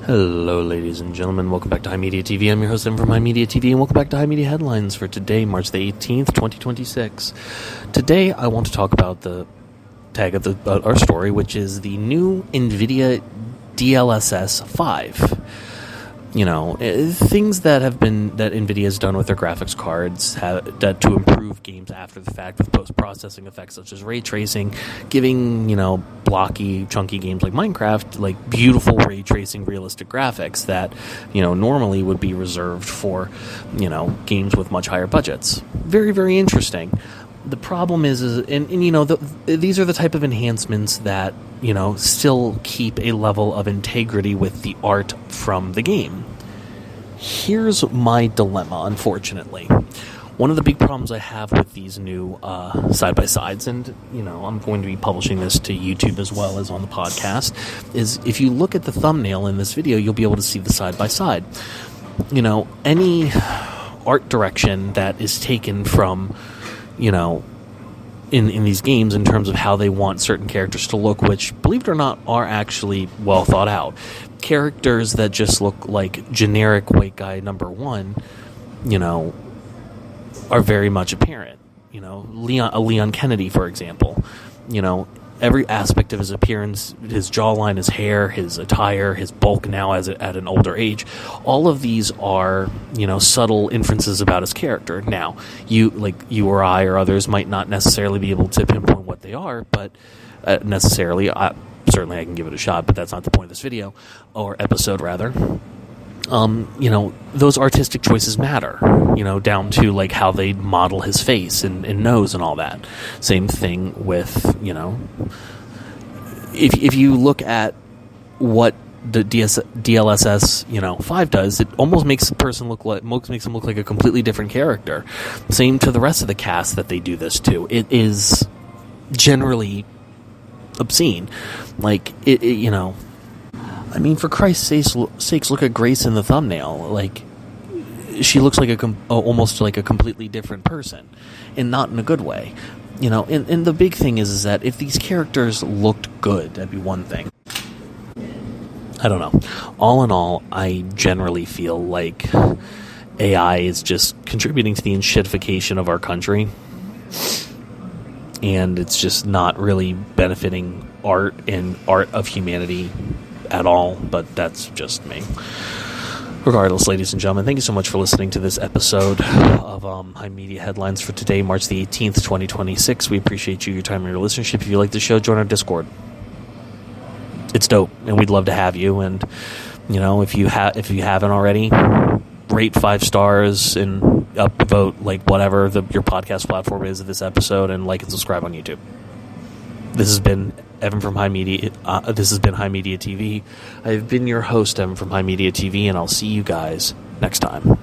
Hello, ladies and gentlemen. Welcome back to HIMediaTV. I'm your host, Evan from HIMediaTV, and welcome back to HIMedia Headlines for today, March the 18th, 2026. Today, I want to talk about the tag of our story, which is the new Nvidia DLSS5. You know, things that Nvidia has done with their graphics cards to improve games after the fact with post-processing effects such as ray tracing, giving, blocky, chunky games like Minecraft, like beautiful ray tracing realistic graphics that, normally would be reserved for, games with much higher budgets. Very, very interesting. The problem is these are the type of enhancements that, still keep a level of integrity with the art from the game. Here's my dilemma, unfortunately. One of the big problems I have with these new side-by-sides, and, I'm going to be publishing this to YouTube as well as on the podcast, is if you look at the thumbnail in this video, you'll be able to see the side-by-side. Any art direction that is taken from, in these games in terms of how they want certain characters to look, which, believe it or not, are actually well thought out. Characters that just look like generic white guy number one, are very much apparent. Leon Kennedy, for example, every aspect of his appearance, his jawline, his hair, his attire, his bulk now at an older age, all of these are, subtle inferences about his character. Now, you or I or others might not necessarily be able to pinpoint what they are, but necessarily, certainly I can give it a shot, but that's not the point of this video, or episode rather. Those artistic choices matter, down to like how they model his face and nose and all that. Same thing with, if you look at what the DLSS, 5 does, it almost makes the person makes him look like a completely different character. Same to the rest of the cast that they do this to. It is generally obscene. Like, I mean, for Christ's sakes, look at Grace in the thumbnail. Like, she looks like almost like a completely different person, and not in a good way. And the big thing is that if these characters looked good, that'd be one thing. I don't know. All in all, I generally feel like AI is just contributing to the shitification of our country, and it's just not really benefiting art and art of humanity at all, but that's just me. Regardless, ladies and gentlemen, thank you so much for listening to this episode of HIMedia Headlines for today, March the 18th, 2026. We appreciate your time and your listenership. If you like the show, join our Discord. It's dope, and we'd love to have you. And if you haven't already, rate 5 stars and upvote whatever your podcast platform is of this episode, and like and subscribe on YouTube. This has been Evan from HIMedia. This has been HIMediaTV. I've been your host, Evan from HIMediaTV, and I'll see you guys next time.